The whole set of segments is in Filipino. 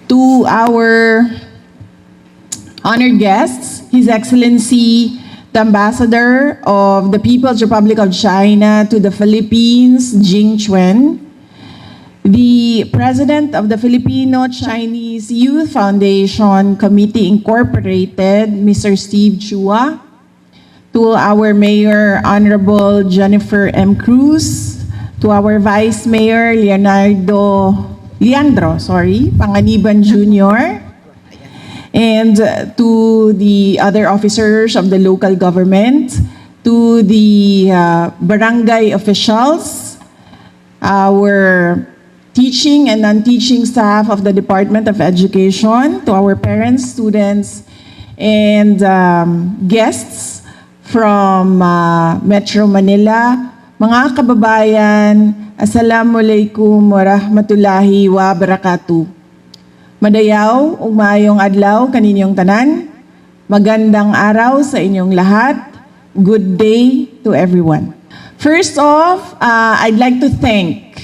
to our honored guests, His Excellency, the Ambassador of the People's Republic of China to the Philippines, Jing Chuen, the President of the Filipino-Chinese Youth Foundation Committee Incorporated, Mr. Steve Chua, to our Mayor, Honorable Jennifer M. Cruz, to our Vice Mayor, Leandro Panganiban Jr., and to the other officers of the local government, to the barangay officials, our teaching and non-teaching staff of the Department of Education, to our parents, students, and guests from Metro Manila. Mga kababayan, Assalamualaikum warahmatullahi wabarakatuh. Madayaw, umayong adlaw kaninyong tanan. Magandang araw sa inyong lahat. Good day to everyone. First off, I'd like to thank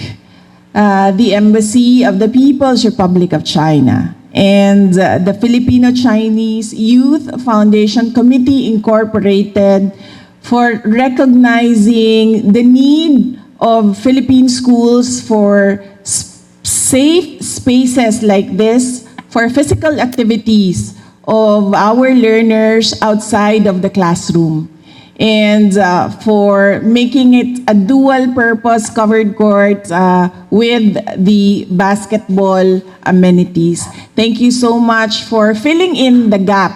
the Embassy of the People's Republic of China and the Filipino-Chinese Youth Foundation Committee Incorporated for recognizing the need of Philippine schools for safe spaces like this for physical activities of our learners outside of the classroom, and for making it a dual-purpose covered court with the basketball amenities. Thank you so much for filling in the gap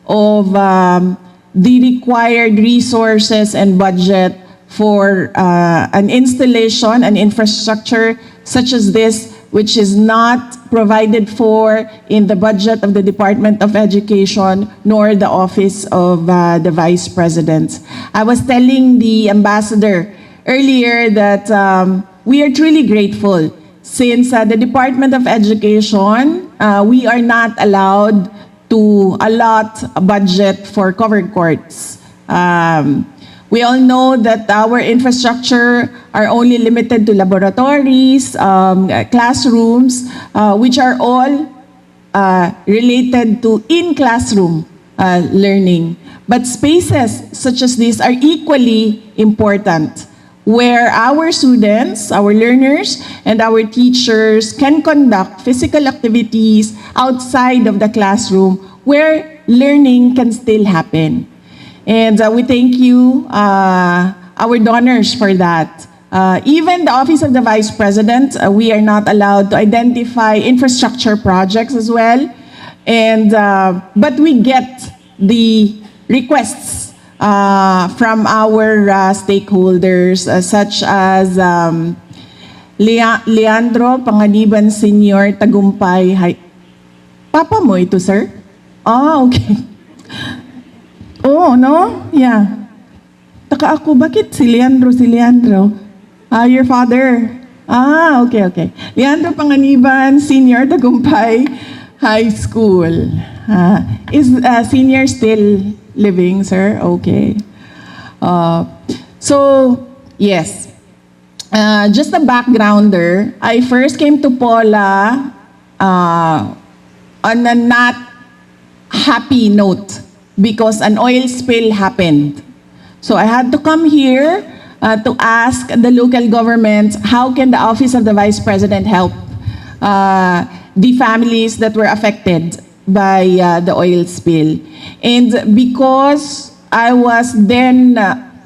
of the required resources and budget for an installation, an infrastructure such as this, which is not provided for in the budget of the Department of Education nor the Office of the Vice President. I was telling the Ambassador earlier that we are truly grateful since the Department of Education, we are not allowed to allot a budget for covered courts. We all know that our infrastructure are only limited to laboratories, classrooms, which are all related to in-classroom learning. But spaces such as these are equally important, where our students, our learners, and our teachers can conduct physical activities outside of the classroom where learning can still happen. And we thank you, our donors, for that. Even the Office of the Vice President, we are not allowed to identify infrastructure projects as well. And but we get the requests from our stakeholders, such as Leandro Panganiban Sr. Tagumpay. Papa mo ito, sir? Ah, okay. Oh, no? Yeah. Taka ako, bakit si Leandro? Your father. Ah, okay. Leandro Panganiban, Senior, Tagumpay High School. Is senior still living, sir? Okay. So, yes. Just a backgrounder, I first came to Pola on a not happy note, because an oil spill happened. So I had to come here to ask the local government, how can the Office of the Vice President help the families that were affected by the oil spill. And because I was then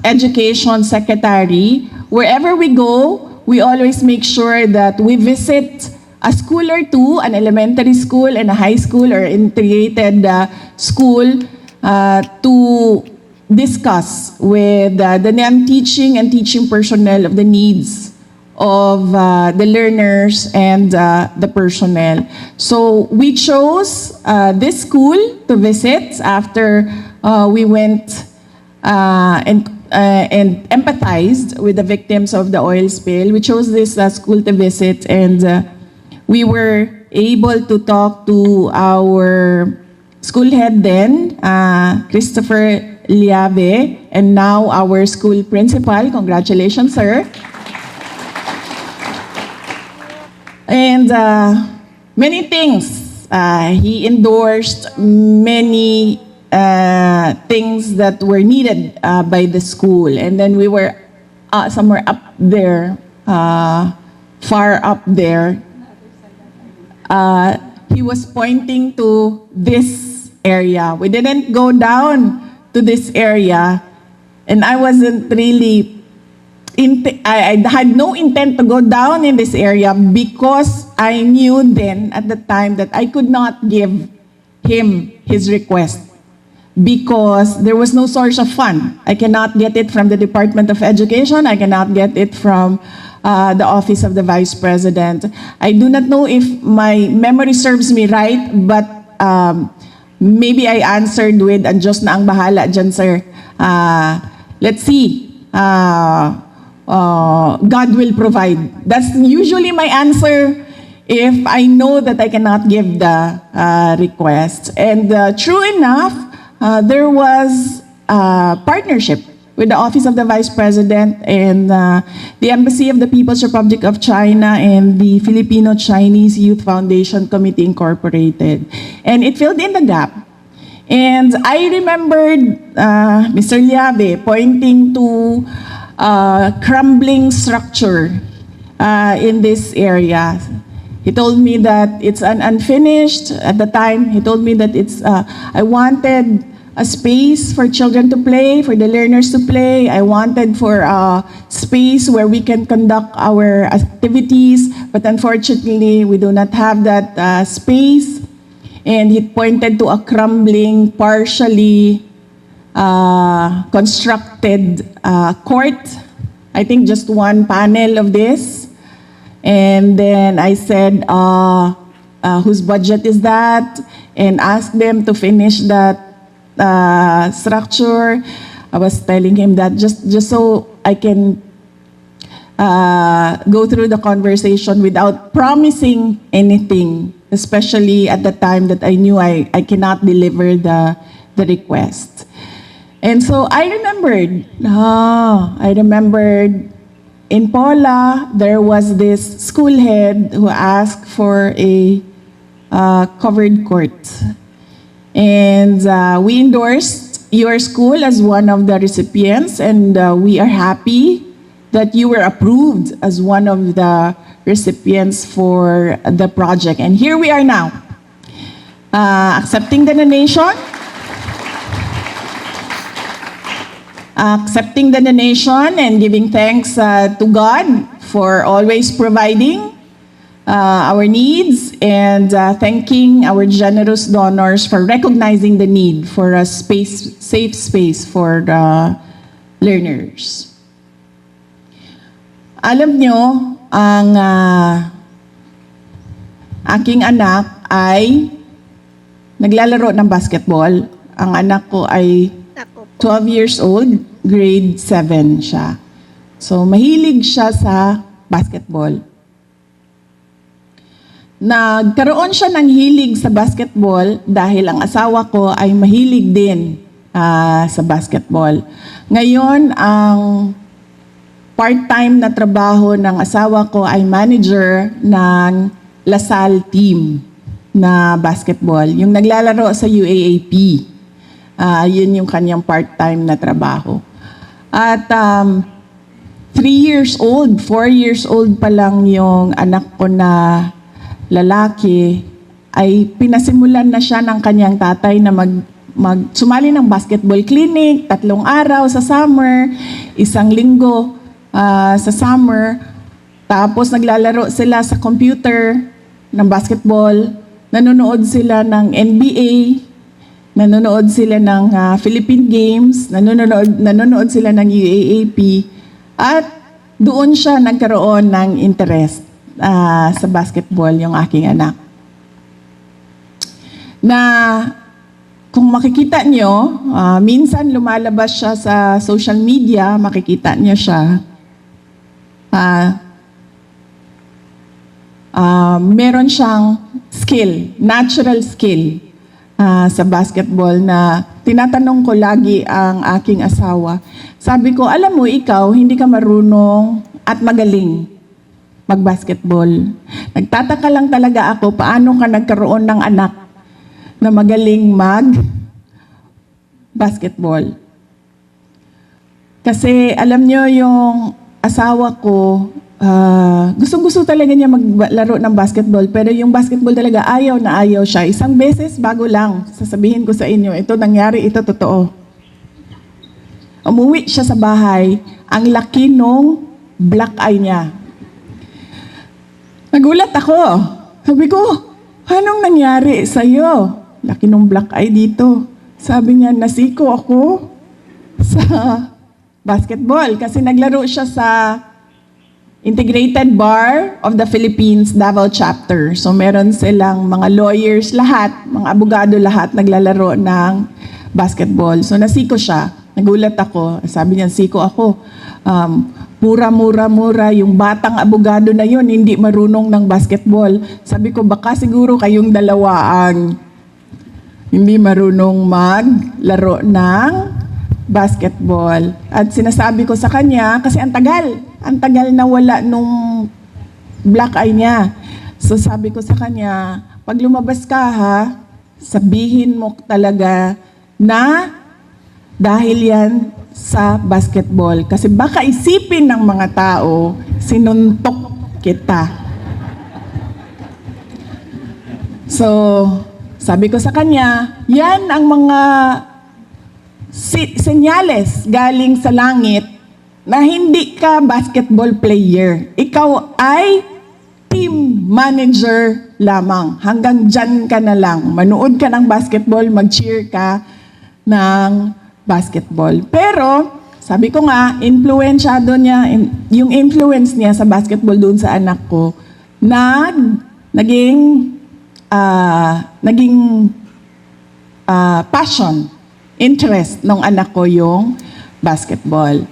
Education Secretary, wherever we go, we always make sure that we visit a school or two, an elementary school and a high school or integrated school, to discuss with the non-teaching and teaching personnel of the needs of the learners and the personnel. So we chose this school to visit after we went and empathized with the victims of the oil spill. We chose this school to visit, and we were able to talk to our school head then, Christopher Liabe, and now our school principal. Congratulations, sir. And many things He endorsed many things that were needed by the school. And then we were somewhere up there, far up there. He was pointing to this area. We didn't go down to this area, and I wasn't really I had no intent to go down in this area because I knew then at the time that I could not give him his request because there was no source of fund. I cannot get it from the Department of Education. I cannot get it from the Office of the Vice President. I do not know if my memory serves me right, but maybe I answered with, "Ang Diyos na ang bahala dyan, sir. Let's see. God will provide." That's usually my answer if I know that I cannot give the request. And true enough, there was a partnership with the Office of the Vice President and the Embassy of the People's Republic of China and the Filipino-Chinese Youth Foundation Committee Incorporated. And it filled in the gap. And I remembered Mr. Liabe pointing to crumbling structure in this area. He told me that it's unfinished at the time. He told me that I wanted a space for children to play, for the learners to play. I wanted for a space where we can conduct our activities, but unfortunately, we do not have that space. And he pointed to a crumbling, partially constructed court. I think just one panel of this. And then I said, whose budget is that? And asked them to finish that structure. I was telling him that just so I can go through the conversation without promising anything, especially at the time that I knew I cannot deliver the request. And so I remembered in Paula, there was this school head who asked for a covered court. And we endorsed your school as one of the recipients, and we are happy that you were approved as one of the recipients for the project. And here we are now, accepting the donation, and giving thanks to God for always providing our needs, and thanking our generous donors for recognizing the need for a safe space for the learners. Alam nyo, ang aking anak ay naglalaro ng basketball. Ang anak ko ay 12 years old, grade 7 siya. So, mahilig siya sa basketball. Nagkaroon siya ng hilig sa basketball dahil ang asawa ko ay mahilig din sa basketball. Ngayon, ang part-time na trabaho ng asawa ko ay manager ng Lasal team na basketball. Yung naglalaro sa UAAP. Yun yung kanyang part-time na trabaho. At 3 years old, 4 years old pa lang yung anak ko na lalaki, ay pinasimulan na siya ng kanyang tatay na sumali ng basketball clinic, 3 araw sa summer, 1 linggo sa summer. Tapos naglalaro sila sa computer ng basketball, nanonood sila ng NBA, nanonood sila ng Philippine Games, nanonood sila ng UAAP, at doon siya nagkaroon ng interest sa basketball, yung aking anak. Na kung makikita nyo, minsan lumalabas siya sa social media, makikita nyo siya. Meron siyang skill, natural skill sa basketball na tinatanong ko lagi ang aking asawa. Sabi ko, alam mo ikaw, hindi ka marunong at magaling mag-basketball. Nagtataka lang talaga ako, paano ka nagkaroon ng anak na magaling mag-basketball. Kasi alam nyo, yung asawa ko, gustong-gusto talaga niya maglaro ng basketball, pero yung basketball talaga ayaw na ayaw siya. Isang beses, bago lang, sasabihin ko sa inyo, ito nangyari, ito totoo. Umuwi siya sa bahay, ang laki nung black eye niya. Nagulat ako. Sabi ko, anong nangyari sa'yo? Laki nung black eye dito. Sabi niya, nasiko ako sa basketball kasi naglaro siya sa Integrated Bar of the Philippines Davao Chapter. So meron silang mga lawyers lahat, mga abogado lahat naglalaro ng basketball. So nasiko siya. Nagulat ako. Sabi niya, siko ako. Mura, yung batang abogado na yun, hindi marunong ng basketball. Sabi ko, baka siguro kayong dalawa ang hindi marunong maglaro ng basketball. At sinasabi ko sa kanya, kasi ang tagal na wala nung black eye niya. So sabi ko sa kanya, pag lumabas ka ha, sabihin mo talaga na dahil yan sa basketball. Kasi baka isipin ng mga tao, sinuntok kita. So, sabi ko sa kanya, yan ang mga senyales galing sa langit na hindi ka basketball player. Ikaw ay team manager lamang. Hanggang dyan ka na lang. Manood ka ng basketball, mag-cheer ka ng basketball. Pero, sabi ko nga, influensyado niya, yung influence niya sa basketball doon sa anak ko, na naging passion, interest ng anak ko yung basketball.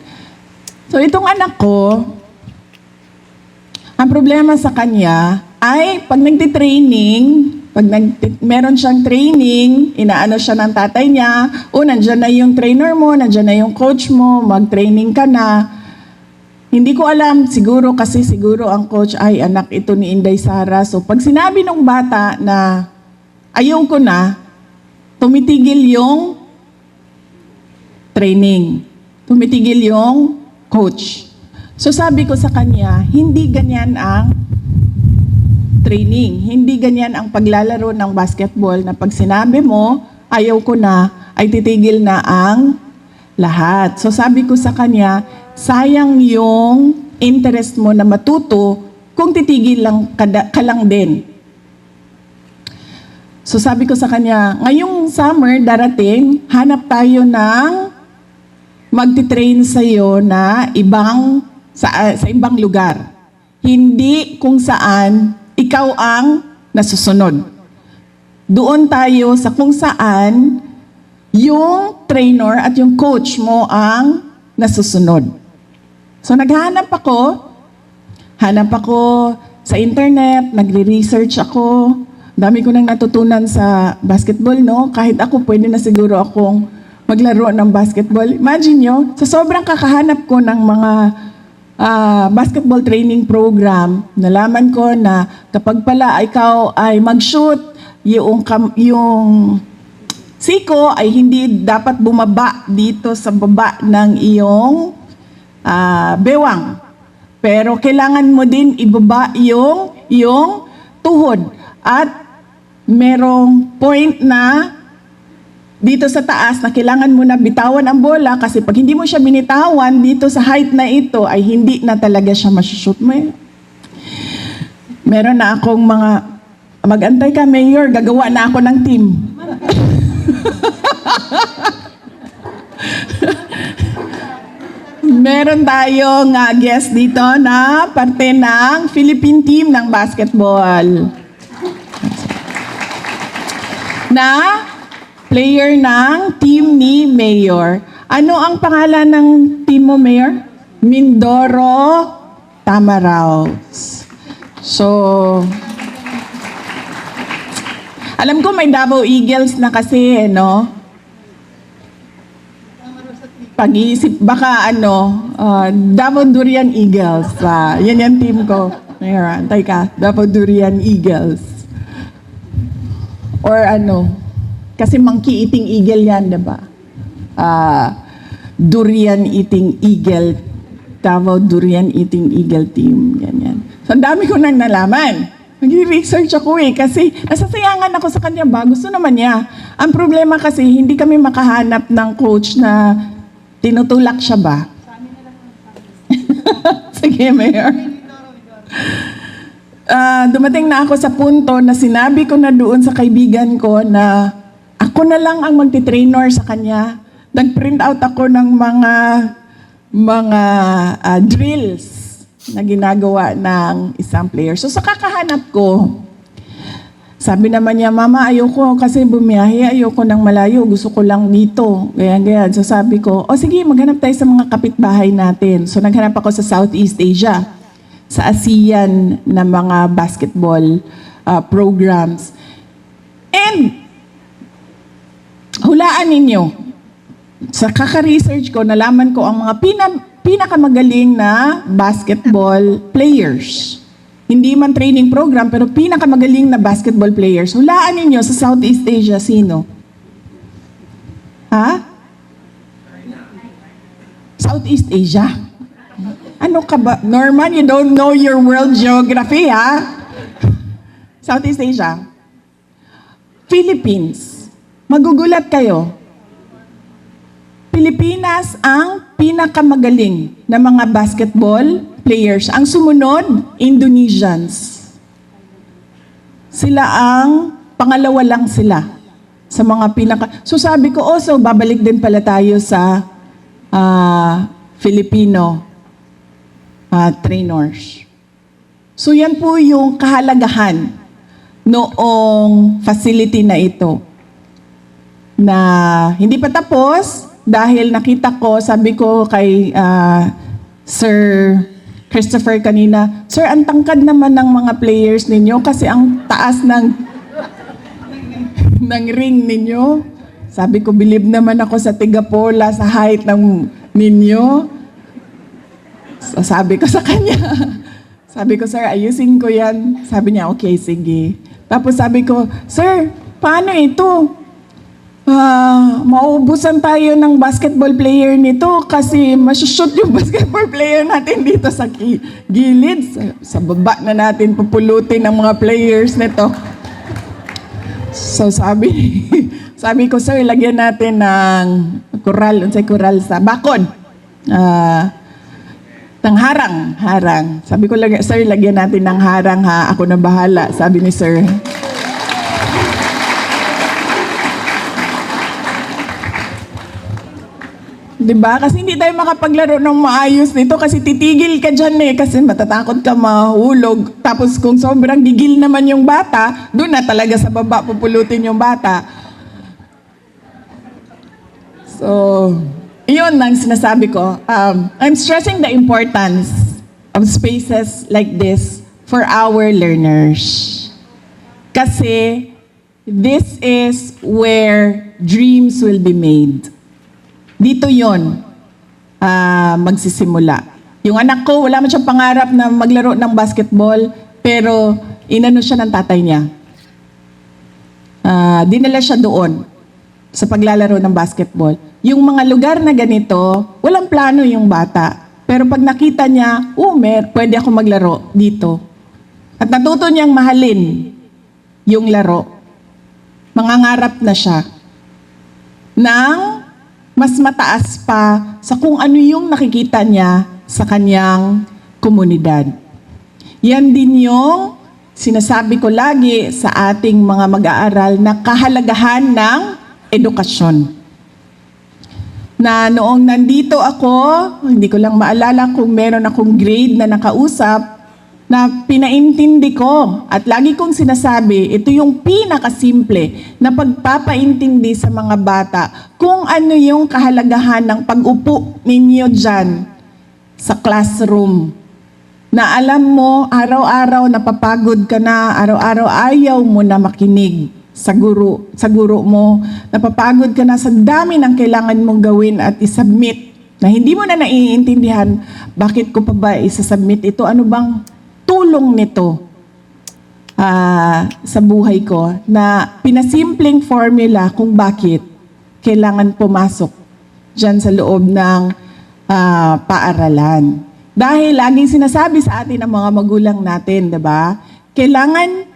So, itong anak ko, ang problema sa kanya ay pag nagtitraining, meron siyang training, inaano siya ng tatay niya, nandyan na yung trainer mo, nandyan na yung coach mo, mag-training ka na. Hindi ko alam, siguro ang coach ay anak ito ni Inday Sara. So pag sinabi ng bata na ayaw ko na, tumitigil yung training. Tumitigil yung coach. So sabi ko sa kanya, hindi ganyan ang training. Hindi ganyan ang paglalaro ng basketball na pag sinabi mo, ayaw ko na, ay titigil na ang lahat. So sabi ko sa kanya, sayang yung interest mo na matuto kung titigil lang ka lang din. So sabi ko sa kanya, ngayong summer darating, hanap tayo ng magtitrain sa'yo na sa ibang lugar. Hindi kung saan ikaw ang nasusunod. Doon tayo sa kung saan yung trainer at yung coach mo ang nasusunod. So naghahanap ako sa internet, nagre-research ako. Dami ko nang natutunan sa basketball, no? Kahit ako, pwede na siguro akong maglaro ng basketball. Imagine nyo, sa sobrang kakahanap ko ng mga basketball training program, nalaman ko na kapag pala ikaw ay mag-shoot, yung siko ay hindi dapat bumaba dito sa baba ng iyong bewang. Pero kailangan mo din ibaba yung tuhod. At merong point na dito sa taas na kailangan mo na bitawan ang bola kasi pag hindi mo siya binitawan dito sa height na ito ay hindi na talaga siya masushoot mo. Meron na akong mag-antay ka, Mayor, gagawa na ako ng team. Meron tayong guest dito na parte ng Philippine team ng basketball. Na player ng team ni Mayor. Ano ang pangalan ng team mo, Mayor? Mindoro Tamaraws. So, alam ko may Davao Eagles na kasi, no? Pag-iisip, baka Davao Durian Eagles. Yan yung team ko. Ayan, teka, Davao Durian Eagles. Or ano, kasi monkey eating eagle yan, diba? Durian eating eagle, Davao Durian eating eagle team, ganyan. So, ang dami ko nang nalaman. Nag-research ako kasi nasasayangan ako sa kanya ba? Gusto naman niya. Ang problema kasi, hindi kami makahanap ng coach na tinutulak siya ba? Sige, Mayor. Dumating na ako sa punto na sinabi ko na doon sa kaibigan ko na ako na lang ang magti-trainer sa kanya. Nag-print out ako ng mga drills na ginagawa ng isang player. So sa kakahanap ko, sabi naman niya, Mama, ayoko kasi bumiyahe, ayoko ng malayo, gusto ko lang dito. Ganyan. So sabi ko, sige, maghanap tayo sa mga kapitbahay natin. So naghanap ako sa Southeast Asia, sa ASEAN na mga basketball programs. And hulaan ninyo, sa kaka-research ko, nalaman ko ang mga pinakamagaling na basketball players. Hindi man training program, pero pinakamagaling na basketball players. Hulaan ninyo sa Southeast Asia, sino? Ha? Southeast Asia? Ano ka ba? Norman, you don't know your world geography, ha? Southeast Asia. Philippines. Magugulat kayo. Pilipinas ang pinakamagaling na mga basketball players. Ang sumunod, Indonesians. Sila ang pangalawa lang sila sa mga So sabi ko, so babalik din pala tayo sa Filipino trainers. So yan po yung kahalagahan noong facility na ito. Na hindi pa tapos, dahil nakita ko, sabi ko kay Sir Christopher kanina, Sir, ang tangkad naman ng mga players ninyo kasi ang taas ng ring ninyo. Sabi ko, believe naman ako sa tigapola, sa height ng ninyo. So, sabi ko sa kanya, sabi ko, Sir, ayusin ko yan. Sabi niya, okay, sige. Tapos sabi ko, Sir, paano ito? Maubusan tayo ng basketball player nito kasi masushoot yung basketball player natin dito sa gilid. Sa baba na natin pupulutin ng mga players nito. So sabi ko, Sir, lagyan natin ng kural sa bakod. Ng harang. Sabi ko, Sir, lagyan natin ng harang ha. Ako na bahala, sabi ni Sir. Diba? Kasi hindi tayo makapaglaro ng maayos nito kasi titigil ka dyan kasi matatakot ka mahulog. Tapos kung sobrang gigil naman yung bata, doon na talaga sa baba pupulutin yung bata. So, iyon ang sinasabi ko. I'm stressing the importance of spaces like this for our learners. Kasi this is where dreams will be made. Dito yon magsisimula. Yung anak ko, wala man siyang pangarap na maglaro ng basketball, pero inano siya ng tatay niya. Dinala siya doon sa paglalaro ng basketball. Yung mga lugar na ganito, walang plano yung bata. Pero pag nakita niya, pwede ako maglaro dito. At natuto niyang mahalin yung laro. Mangangarap na siya ng mas mataas pa sa kung ano yung nakikita niya sa kanyang komunidad. Yan din yung sinasabi ko lagi sa ating mga mag-aaral na kahalagahan ng edukasyon. Na noong nandito ako, hindi ko lang maalala kung meron akong grade na nakausap, na pinaintindi ko at lagi kong sinasabi, ito yung pinakasimple na pagpapaintindi sa mga bata kung ano yung kahalagahan ng pag-upo ninyo dyan sa classroom. Na alam mo, araw-araw napapagod ka na, araw-araw ayaw mo na makinig sa guro mo, napapagod ka na sa dami ng kailangan mong gawin at isubmit na hindi mo na naiintindihan, bakit ko pa ba isasubmit ito? Ano bang tulong nito sa buhay ko na pinasimpleng formula kung bakit kailangan pumasok dyan sa loob ng paaralan. Dahil laging sinasabi sa atin ng mga magulang natin, di ba? Kailangan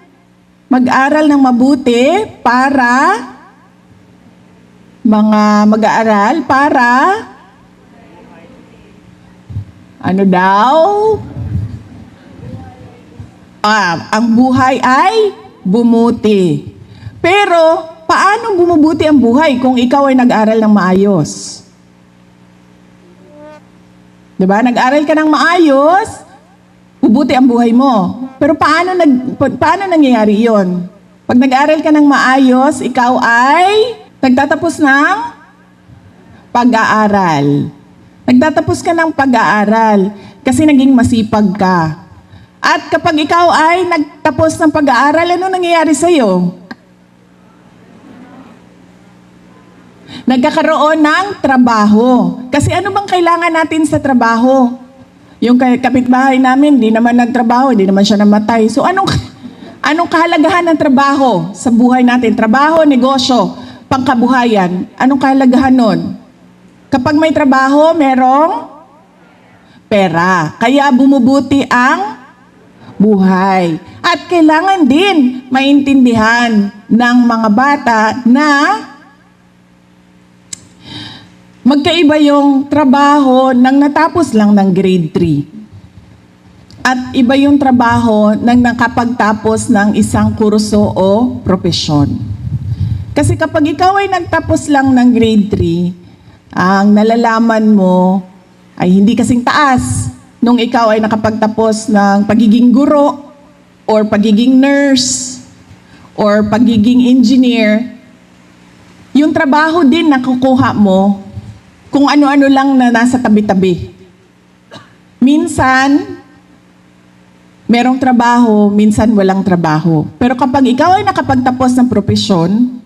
mag-aral ng mabuti para mga mag-aaral para ano daw? Ang buhay ay bumuti. Pero, paano bumubuti ang buhay kung ikaw ay nag-aral ng maayos? Diba? Nag-aral ka ng maayos, bubuti ang buhay mo. Pero paano nangyayari yon? Pag nag-aral ka ng maayos, ikaw ay nagtatapos ng pag-aaral. Nagtatapos ka ng pag-aaral kasi naging masipag ka. At kapag ikaw ay nagtapos ng pag-aaral, ano nangyayari sa'yo? Nagkakaroon ng trabaho. Kasi ano bang kailangan natin sa trabaho? Yung kapitbahay namin, di naman nagtrabaho, di naman siya namatay. So anong kahalagahan ng trabaho sa buhay natin? Trabaho, negosyo, pangkabuhayan. Anong kahalagahan nun? Kapag may trabaho, merong pera. Kaya bumubuti ang buhay. At kailangan din maintindihan ng mga bata na magkaiba yung trabaho ng natapos lang ng grade 3. At iba yung trabaho ng nakapagtapos ng isang kurso o propesyon. Kasi kapag ikaw ay nagtapos lang ng grade 3, ang nalalaman mo ay hindi kasing taas nung ikaw ay nakapagtapos ng pagiging guro or pagiging nurse or pagiging engineer. Yung trabaho din na kukuha mo kung ano-ano lang na nasa tabi-tabi. Minsan, merong trabaho, minsan walang trabaho. Pero kapag ikaw ay nakapagtapos ng propesyon,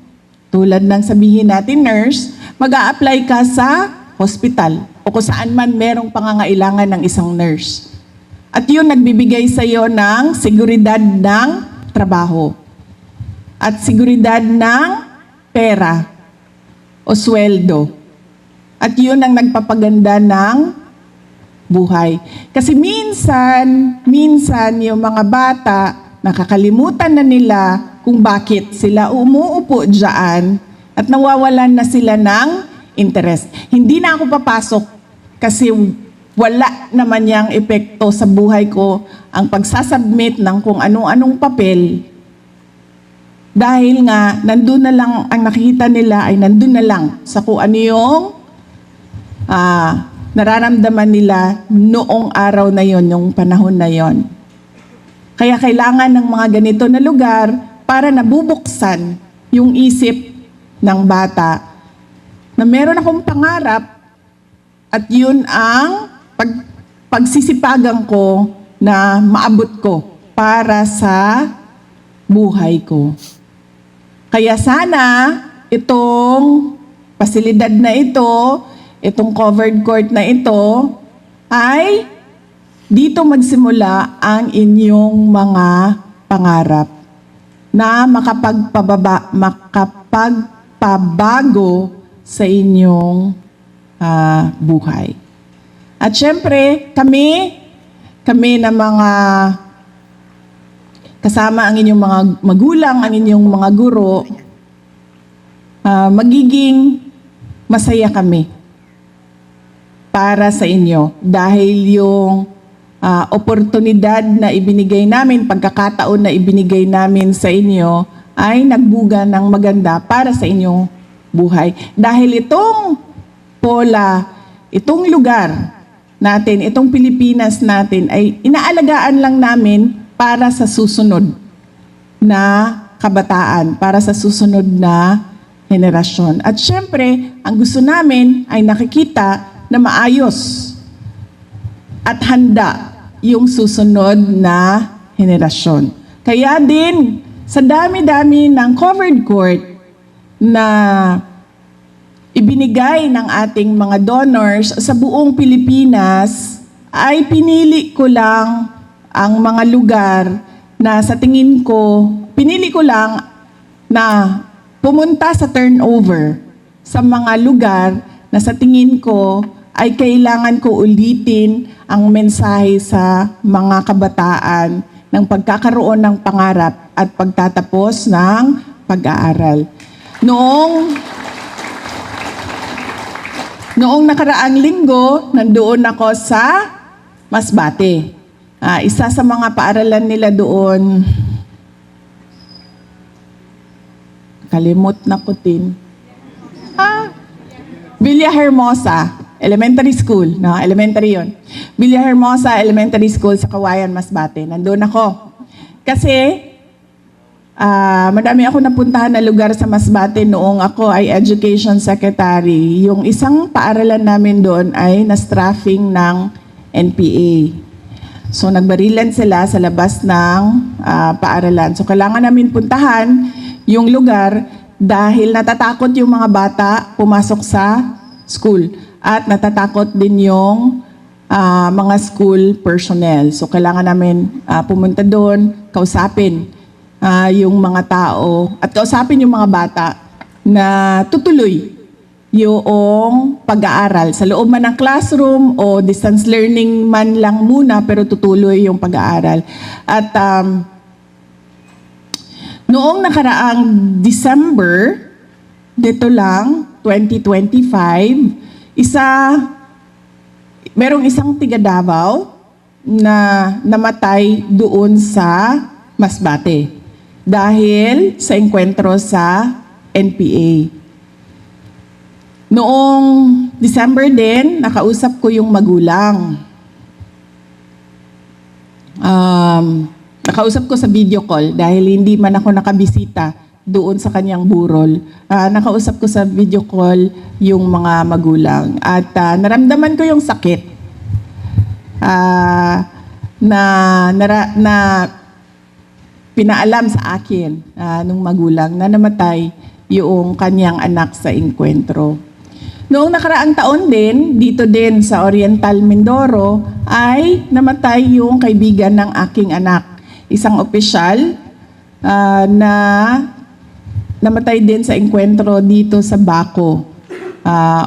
tulad ng sabihin natin nurse, mag-a-apply ka sa hospital o kung saan man merong pangangailangan ng isang nurse. At yun nagbibigay sa iyo ng seguridad ng trabaho at seguridad ng pera o sweldo. At yun ang nagpapaganda ng buhay. Kasi minsan yung mga bata, nakakalimutan na nila kung bakit sila umuupo dyan at nawawalan na sila ng interest. Hindi na ako papasok kasi wala naman yang epekto sa buhay ko ang pagsasubmit ng kung anong-anong papel. Dahil nga, nandun na lang, ang nakikita nila ay nandun na lang sa kung ano yung nararamdaman nila noong araw na yon, yung panahon na yon. Kaya kailangan ng mga ganito na lugar para nabubuksan yung isip ng bata na meron akong pangarap at yun ang pagsisipagan ko na maabot ko para sa buhay ko. Kaya sana itong pasilidad na ito, itong covered court na ito, ay dito magsimula ang inyong mga pangarap na makapagpabago sa inyong buhay. At syempre, kami na mga kasama ang inyong mga magulang, ang inyong mga guro, magiging masaya kami para sa inyo dahil yung oportunidad na ibinigay namin, pagkakataon na ibinigay namin sa inyo ay nagbuga ng maganda para sa inyong buhay. Dahil itong Pola, itong lugar natin, itong Pilipinas natin ay inaalagaan lang namin para sa susunod na kabataan, para sa susunod na henerasyon. At syempre, ang gusto namin ay nakikita na maayos at handa yung susunod na henerasyon. Kaya din, sa dami-dami ng covered court na ibinigay ng ating mga donors sa buong Pilipinas, ay pinili ko lang ang mga lugar na sa tingin ko, pinili ko lang na pumunta sa turnover sa mga lugar na sa tingin ko ay kailangan ko ulitin ang mensahe sa mga kabataan ng pagkakaroon ng pangarap at pagtatapos ng pag-aaral. Noong nakaraang linggo, nandoon ako sa Masbate. Isa sa mga paaralan nila doon, kalimot na ko din. Villahermosa Elementary School. No, elementary yon. Villahermosa Elementary School sa Kawayan, Masbate. Nandoon ako. Kasi, madami ako napuntahan na lugar sa Masbate noong ako ay Education Secretary. Yung isang paaralan namin doon ay na-staffing ng NPA. So, nagbarilan sila sa labas ng paaralan. So, kailangan namin puntahan yung lugar dahil natatakot yung mga bata pumasok sa school. At natatakot din yung mga school personnel. So, kailangan namin pumunta doon, kausapin yung mga tao, at kausapin yung mga bata na tutuloy yung pag-aaral. Sa loob man ng classroom o distance learning man lang muna, pero tutuloy yung pag-aaral. At noong nakaraang December, dito lang, 2025, merong isang tiga Davao na namatay doon sa Masbate dahil sa engkwentro sa NPA. Noong December din, nakausap ko yung magulang. Nakausap ko sa video call dahil hindi man ako nakabisita doon sa kanyang burol. Nakausap ko sa video call yung mga magulang. At naramdaman ko yung sakit na pinaalam sa akin nung magulang na namatay yung kanyang anak sa engkwentro. Noong nakaraang taon din, dito din sa Oriental Mindoro, ay namatay yung kaibigan ng aking anak. Isang opisyal na namatay din sa engkwentro dito sa Baco,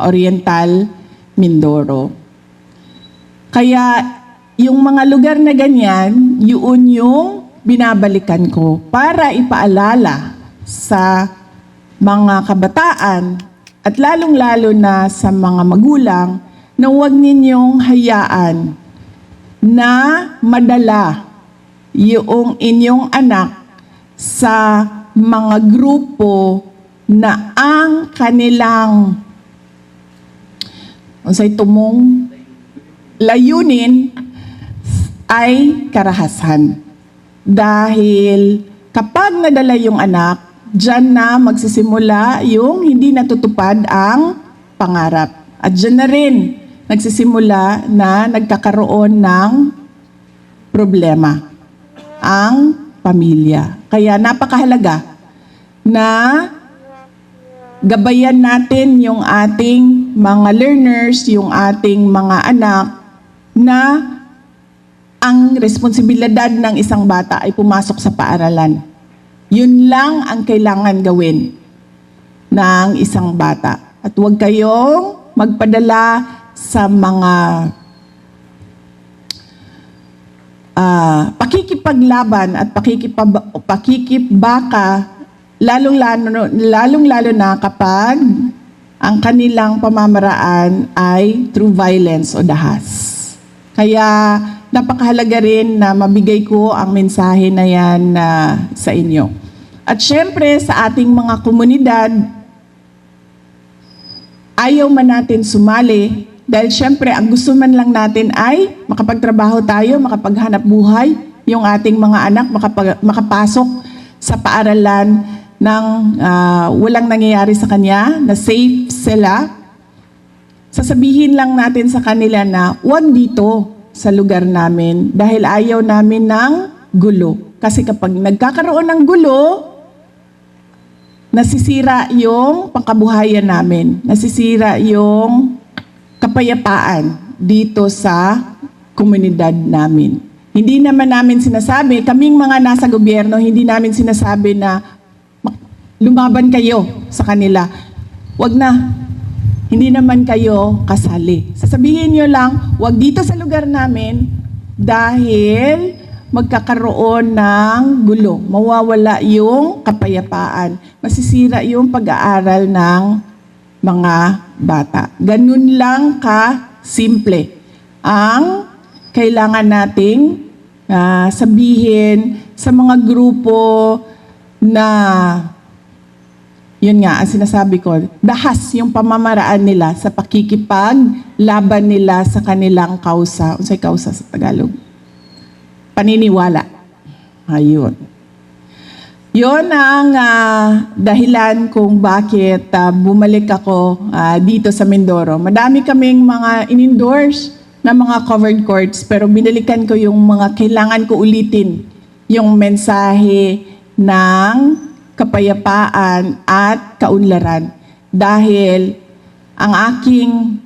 Oriental Mindoro. Kaya yung mga lugar na ganyan, yun yung binabalikan ko para ipaalala sa mga kabataan at lalong-lalo na sa mga magulang na huwag ninyong hayaan na madala yung inyong anak sa mga grupo na ang kanilang tumong layunin ay karahasan. Dahil kapag nadala yung anak, diyan na magsisimula yung hindi natutupad ang pangarap. At diyan na rin nagsisimula na nagkakaroon ng problema ang pamilya. Kaya napakahalaga na gabayan natin yung ating mga learners, yung ating mga anak na ang responsibilidad ng isang bata ay pumasok sa paaralan. Yun lang ang kailangan gawin ng isang bata. At huwag kayong magpadala sa mga pakikipaglaban at pakikibaka, lalong-lalo na kapag ang kanilang pamamaraan ay through violence o dahas. Kaya napakahalaga rin na mabigay ko ang mensahe na yan sa inyo. At syempre sa ating mga komunidad, ayaw man natin sumali dahil syempre ang gusto man lang natin ay makapagtrabaho tayo, makapaghanap buhay, yung ating mga anak makapasok sa paaralan ng walang nangyayari sa kanya, na safe sila. Sasabihin lang natin sa kanila na huwag dito sa lugar namin dahil ayaw namin ng gulo. Kasi kapag nagkakaroon ng gulo, nasisira yung pangkabuhayan namin, nasisira yung kapayapaan dito sa komunidad namin. Hindi naman namin sinasabi, kaming mga nasa gobyerno, hindi namin sinasabi na lumaban kayo sa kanila. Wag na. Hindi naman kayo kasali. Sasabihin nyo lang, wag dito sa lugar namin dahil magkakaroon ng gulo. Mawawala yung kapayapaan. Masisira yung pag-aaral ng mga bata. Ganun lang ka-simple ang kailangan nating sabihin sa mga grupo na, yun nga, ang sinasabi ko, dahas yung pamamaraan nila sa pakikipaglaban nila sa kanilang kausa. Unsay kausa sa Tagalog? Paniniwala. Ayun. Yun ang dahilan kung bakit bumalik ako dito sa Mindoro. Madami kaming mga in-endorse na mga covered courts, pero binalikan ko yung mga kailangan ko ulitin, yung mensahe ng kapayapaan at kaunlaran. Dahil ang aking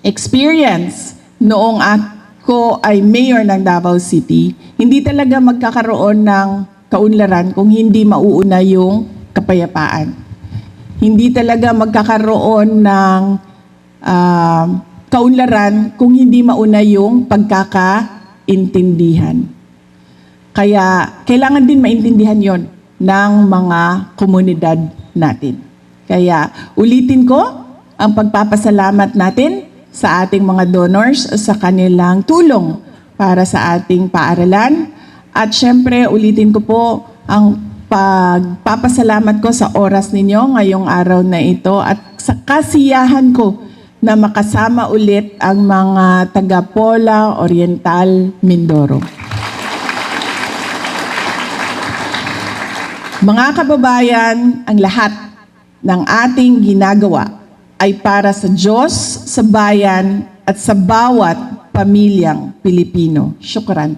experience noong ako ay mayor ng Davao City, hindi talaga magkakaroon ng kaunlaran kung hindi mauuna yung kapayapaan. Hindi talaga magkakaroon ng kaunlaran kung hindi mauna yung pagkakaintindihan. Kaya kailangan din maintindihan yon ng mga komunidad natin. Kaya ulitin ko ang pagpapasalamat natin sa ating mga donors sa kanilang tulong para sa ating paaralan. At syempre, ulitin ko po ang pagpapasalamat ko sa oras ninyo ngayong araw na ito at sa kasiyahan ko na makasama ulit ang mga taga-Pola Oriental Mindoro. Mga kababayan, ang lahat ng ating ginagawa ay para sa Diyos, sa bayan, at sa bawat pamilyang Pilipino. Syukran.